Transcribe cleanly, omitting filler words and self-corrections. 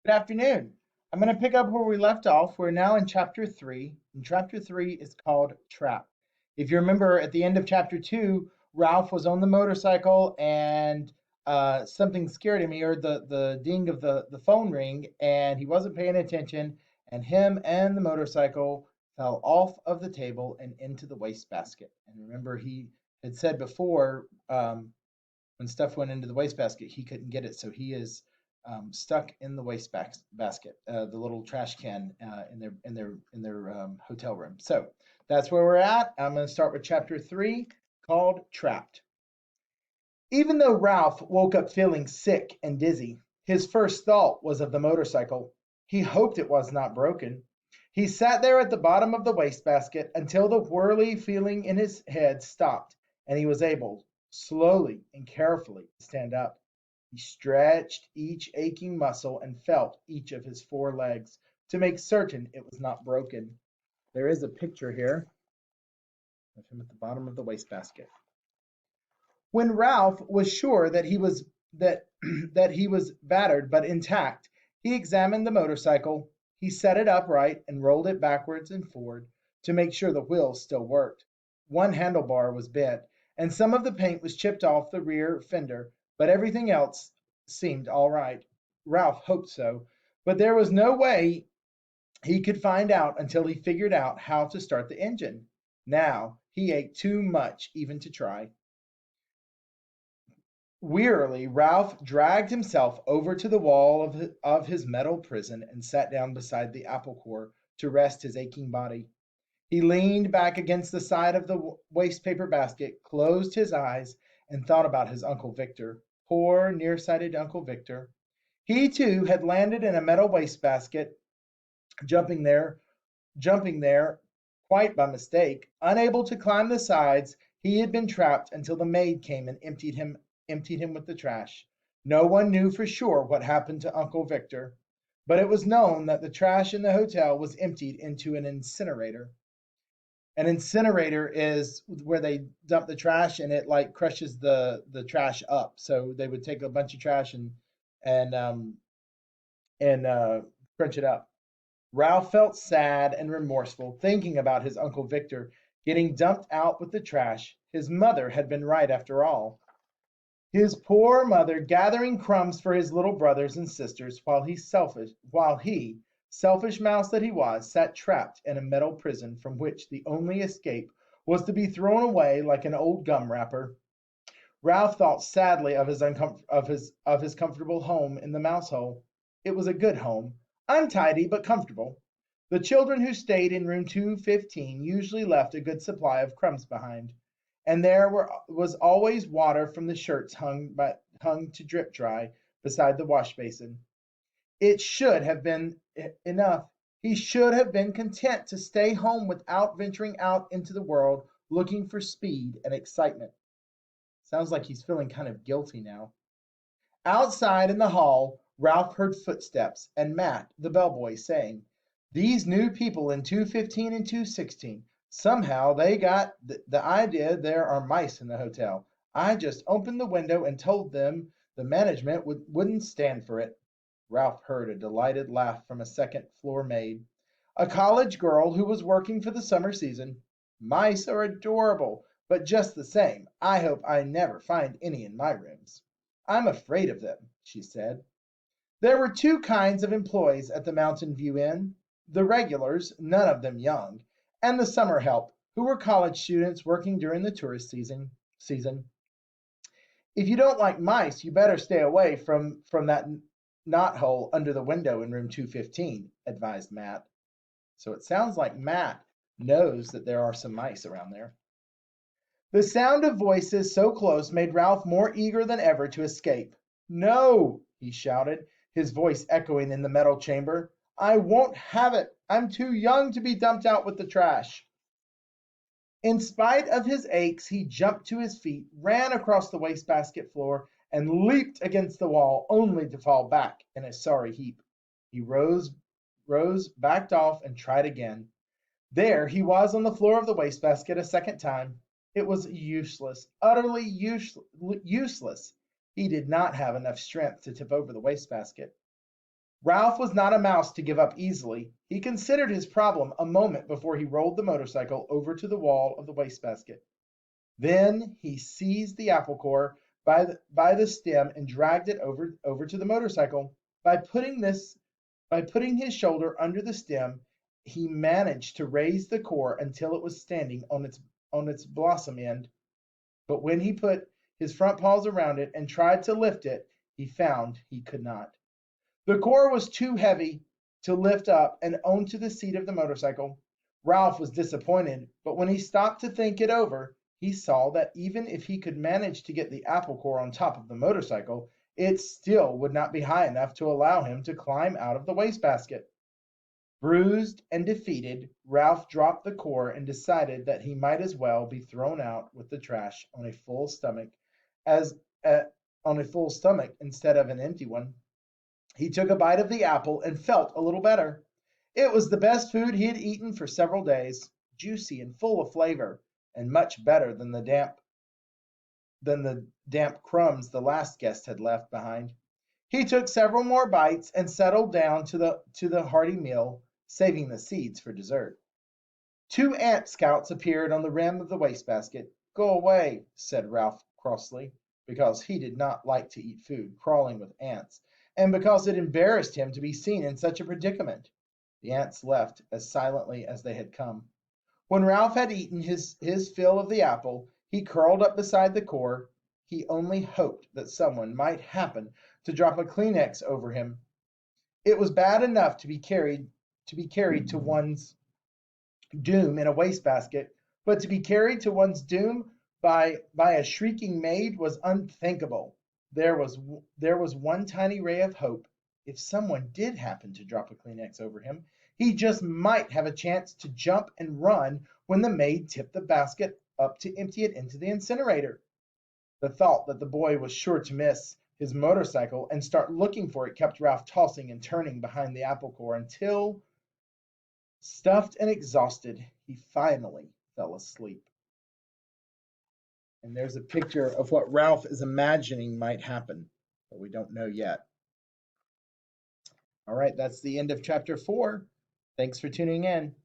Good afternoon. I'm going to pick up where we left off. We're now in chapter 3, and chapter 3 is called Trap. If you remember at the end of chapter 2, Ralph was on the motorcycle and something scared him. He heard the ding of the phone ring and he wasn't paying attention, and him and the motorcycle fell off of the table and into the wastebasket. And remember, he had said before when stuff went into the wastebasket, he couldn't get it, so he is stuck in the basket, the little trash can in their hotel room. So that's where we're at. I'm going to start with chapter 3 called Trapped. Even though Ralph woke up feeling sick and dizzy, his first thought was of the motorcycle. He hoped it was not broken. He sat there at the bottom of the wastebasket until the whirly feeling in his head stopped and he was able, slowly and carefully, to stand up. He stretched each aching muscle and felt each of his four legs to make certain it was not broken. There is a picture here of him at the bottom of the wastebasket. When Ralph was sure that that he was battered but intact, he examined the motorcycle. He set it upright and rolled it backwards and forward to make sure the wheels still worked. One handlebar was bent, and some of the paint was chipped off the rear fender, but everything else seemed all right. Ralph hoped so, but there was no way he could find out until he figured out how to start the engine. Now he ached too much even to try. Wearily, Ralph dragged himself over to the wall of his metal prison and sat down beside the apple core to rest his aching body. He leaned back against the side of the wastepaper basket, closed his eyes, and thought about his Uncle Victor. Poor, nearsighted Uncle Victor. He, too, had landed in a metal wastebasket, jumping there, jumping there quite by mistake. Unable to climb the sides, he had been trapped until the maid came and emptied him with the trash. No one knew for sure what happened to Uncle Victor, but it was known that the trash in the hotel was emptied into an incinerator. An incinerator is where they dump the trash and it like crushes the trash up. So they would take a bunch of trash and um and crunch it up. Ralph felt sad and remorseful thinking about his Uncle Victor getting dumped out with the trash. His mother had been right after all. His poor mother gathering crumbs for his little brothers and sisters while he, selfish mouse that he was, sat trapped in a metal prison from which the only escape was to be thrown away like an old gum wrapper. Ralph thought sadly of his comfortable home in the mouse hole. It was a good home, untidy but comfortable. The children who stayed in room 215 usually left a good supply of crumbs behind, and was always water from the shirts hung to drip dry beside the wash basin. It should have been enough. He should have been content to stay home without venturing out into the world looking for speed and excitement. Sounds like he's feeling kind of guilty now. Outside in the hall, Ralph heard footsteps and Matt, the bellboy, saying, "These new people in 215 and 216, somehow they got the idea there are mice in the hotel. I just opened the window and told them the management wouldn't stand for it." Ralph heard a delighted laugh from a second floor maid, a college girl who was working for the summer season. "Mice are adorable, but just the same, I hope I never find any in my rooms. I'm afraid of them," she said. There were two kinds of employees at the Mountain View Inn: the regulars, none of them young, and the summer help, who were college students working during the tourist season. "If you don't like mice, you better stay away from that knot hole under the window in room 215," advised Matt. So it sounds like Matt knows that there are some mice around there. The sound of voices so close made Ralph more eager than ever to escape. "No!" he shouted, his voice echoing in the metal chamber. "I won't have it. I'm too young to be dumped out with the trash." In spite of his aches, he jumped to his feet, ran across the wastebasket floor, and leaped against the wall, only to fall back in a sorry heap. He rose, backed off, and tried again. There he was on the floor of the wastebasket a second time. It was useless, utterly useless. He did not have enough strength to tip over the wastebasket. Ralph was not a mouse to give up easily. He considered his problem a moment before he rolled the motorcycle over to the wall of the wastebasket. Then he seized the apple core by the stem and dragged it over to the motorcycle. By putting his shoulder under the stem, he managed to raise the core until it was standing on its blossom end. But when he put his front paws around it and tried to lift it, he found he could not. The core was too heavy to lift up and onto the seat of the motorcycle. Ralph was disappointed, but when he stopped to think it over, he saw that even if he could manage to get the apple core on top of the motorcycle, it still would not be high enough to allow him to climb out of the wastebasket. Bruised and defeated, Ralph dropped the core and decided that he might as well be thrown out with the trash as on a full stomach instead of an empty one. He took a bite of the apple and felt a little better. It was the best food he had eaten for several days, juicy and full of flavor, and much better than the damp crumbs the last guest had left behind. He took several more bites and settled down to the hearty meal, saving the seeds for dessert. Two ant scouts appeared on the rim of the wastebasket. "Go away," said Ralph crossly, because he did not like to eat food crawling with ants, and because it embarrassed him to be seen in such a predicament. The ants left as silently as they had come. When Ralph had eaten his fill of the apple, he curled up beside the core. He only hoped that someone might happen to drop a Kleenex over him. It was bad enough to be carried to one's doom in a wastebasket, but to be carried to one's doom by a shrieking maid was unthinkable. There was one tiny ray of hope. If someone did happen to drop a Kleenex over him, he just might have a chance to jump and run when the maid tipped the basket up to empty it into the incinerator. The thought that the boy was sure to miss his motorcycle and start looking for it kept Ralph tossing and turning behind the apple core until, stuffed and exhausted, he finally fell asleep. And there's a picture of what Ralph is imagining might happen, but we don't know yet. All right, that's the end of chapter 4. Thanks for tuning in.